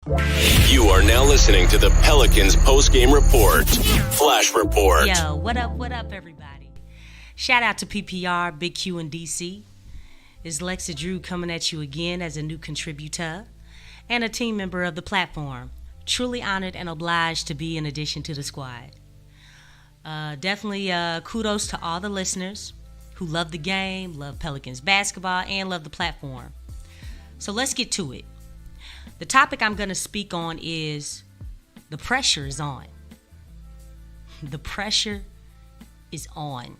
You are now listening to the Pelicans postgame report. Flash report. Yo, what up, everybody? Shout out to PPR, Big Q and DC. It's Lexxah Drew coming at you again as a new contributor and a team member of the platform. Truly honored and obliged to be in addition to the squad. Definitely kudos to all the listeners who love the game, love Pelicans basketball, and love the platform. So let's get to it. The topic I'm going to speak on is the pressure is on. The pressure is on.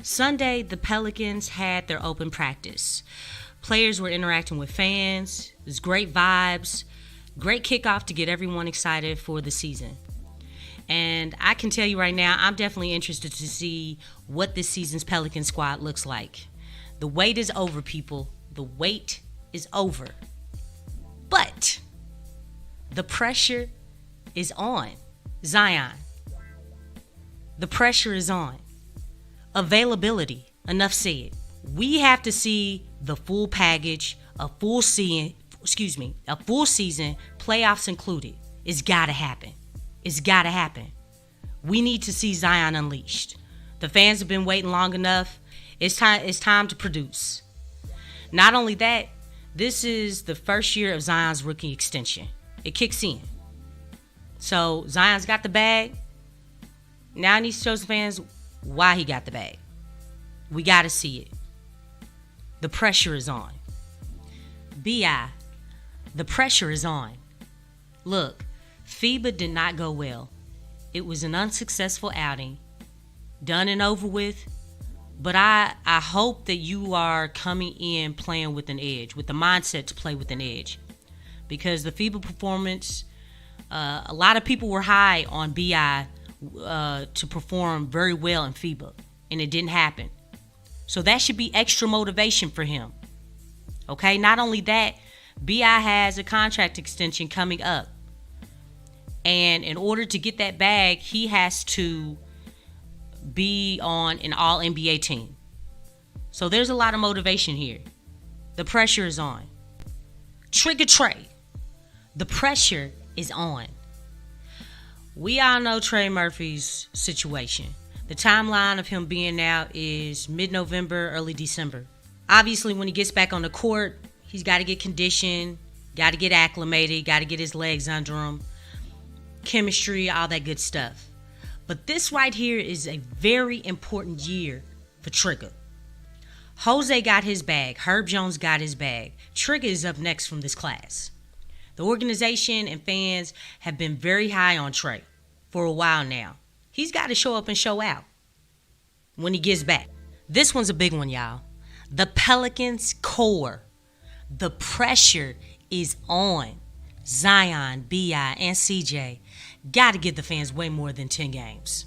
Sunday, the Pelicans had their open practice. Players were interacting with fans. It was great vibes. Great kickoff to get everyone excited for the season. And I can tell you right now, I'm definitely interested to see what this season's Pelican squad looks like. The wait is over, people. The wait is over. But the pressure is on. Zion. The pressure is on. Availability. Enough said. We have to see the full package, a full season, playoffs included. It's got to happen. It's got to happen. We need to see Zion unleashed. The fans have been waiting long enough. It's time to produce. Not only that, this is the first year of Zion's rookie extension. It kicks in. So Zion's got the bag. Now he needs to show the fans why he got the bag. We got to see it. The pressure is on. B.I., the pressure is on. Look, FIBA did not go well. It was an unsuccessful outing. Done and over with. But I hope that you are coming in playing with an edge, with the mindset to play with an edge. Because the FIBA performance, a lot of people were high on B.I. To perform very well in FIBA, and it didn't happen. So that should be extra motivation for him. Okay, not only that, B.I. has a contract extension coming up. And in order to get that bag, he has to be on an all-NBA team. So there's a lot of motivation here. The pressure is on. Trigger Trey. The pressure is on. We all know Trey Murphy's situation. The timeline of him being out is mid-November, early December. Obviously, when he gets back on the court, he's got to get conditioned, got to get acclimated, got to get his legs under him, chemistry, all that good stuff. But this right here is a very important year for Trigger. Jose got his bag. Herb Jones got his bag. Trigger is up next from this class. The organization and fans have been very high on Trey for a while now. He's got to show up and show out when he gets back. This one's a big one, y'all. The Pelicans core. The pressure is on. Zion, B.I., and CJ got to give the fans way more than 10 games.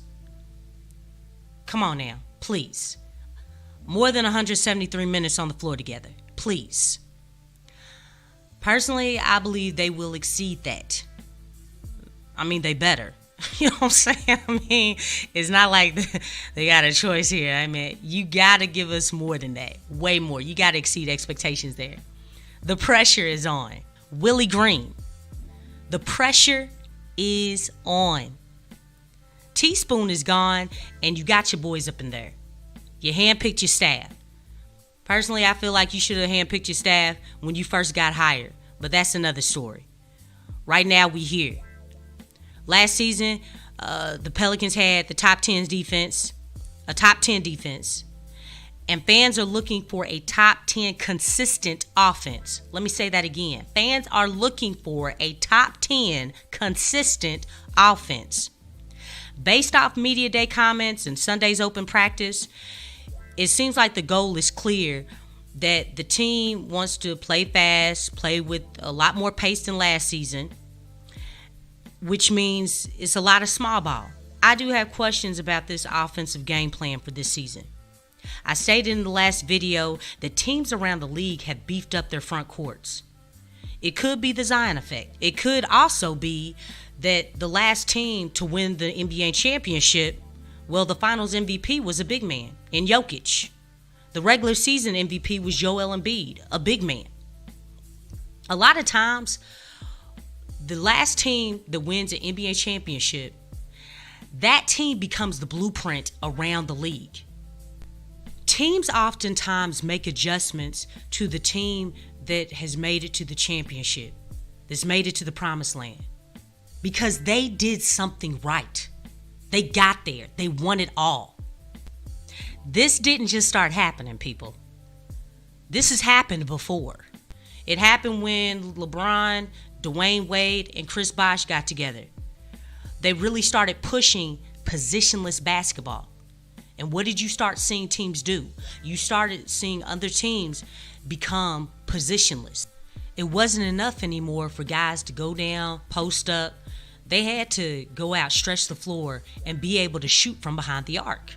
Come on now, please. More than 173 minutes on the floor together. Please. Personally, I believe they will exceed that. I mean, they better. You know what I'm saying? I mean, it's not like they got a choice here. I mean, you got to give us more than that. Way more. You got to exceed expectations there. The pressure is on. Willie Green. The pressure is on. Teaspoon is gone, and you got your boys up in there. You handpicked your staff. Personally, I feel like you should have handpicked your staff when you first got hired, but that's another story. Right now, we here. Last season, the Pelicans had the top 10 defense, a top 10 defense, and fans are looking for a top 10 consistent offense. Let me say that again. Fans are looking for a top 10 consistent offense. Based off media day comments and Sunday's open practice, it seems like the goal is clear that the team wants to play fast, play with a lot more pace than last season, which means it's a lot of small ball. I do have questions about this offensive game plan for this season. I stated in the last video that teams around the league have beefed up their front courts. It could be the Zion effect. It could also be that the last team to win the NBA championship, well, the finals MVP was a big man in Jokic. The regular season MVP was Joel Embiid, a big man. A lot of times, the last team that wins an NBA championship, that team becomes the blueprint around the league. Teams oftentimes make adjustments to the team that has made it to the championship, that's made it to the promised land, because they did something right. They got there. They won it all. This didn't just start happening, people. This has happened before. It happened when LeBron, Dwayne Wade, and Chris Bosh got together. They really started pushing positionless basketball. And what did you start seeing teams do? You started seeing other teams become positionless. It wasn't enough anymore for guys to go down, post up. They had to go out, stretch the floor, and be able to shoot from behind the arc.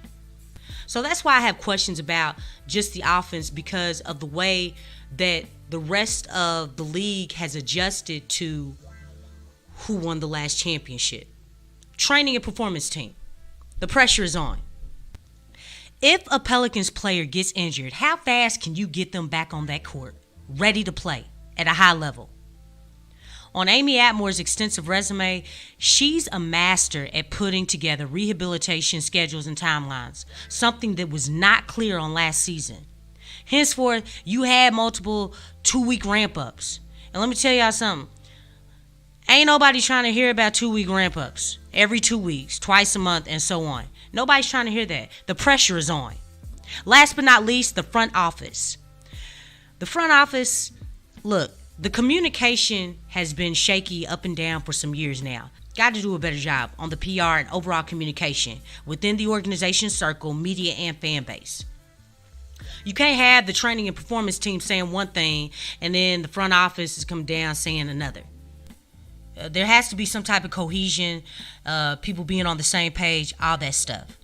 So that's why I have questions about just the offense, because of the way that the rest of the league has adjusted to who won the last championship. Training and performance team. The pressure is on. If a Pelicans player gets injured, how fast can you get them back on that court, ready to play at a high level? On Amy Atmore's extensive resume, she's a master at putting together rehabilitation schedules and timelines, something that was not clear on last season. Henceforth, you had multiple 2-week ramp-ups. And let me tell y'all something. Ain't nobody trying to hear about 2-week ramp-ups. Every 2 weeks, twice a month, and so on. Nobody's trying to hear that. The pressure is on. Last but not least, the front office. The front office, look, the communication has been shaky up and down for some years now. Got to do a better job on the PR and overall communication within the organization circle, media, and fan base. You can't have the training and performance team saying one thing and then the front office is come down saying another. There has to be some type of cohesion, people being on the same page, all that stuff.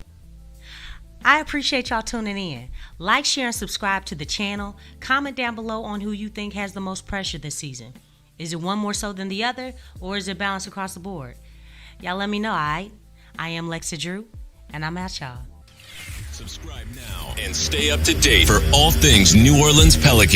I appreciate y'all tuning in. Like, share, and subscribe to the channel. Comment down below on who you think has the most pressure this season. Is it one more so than the other, or is it balanced across the board? Y'all let me know, all right? I am Lexxah Drew, and I'm out, y'all. Subscribe now and stay up to date for all things New Orleans Pelicans.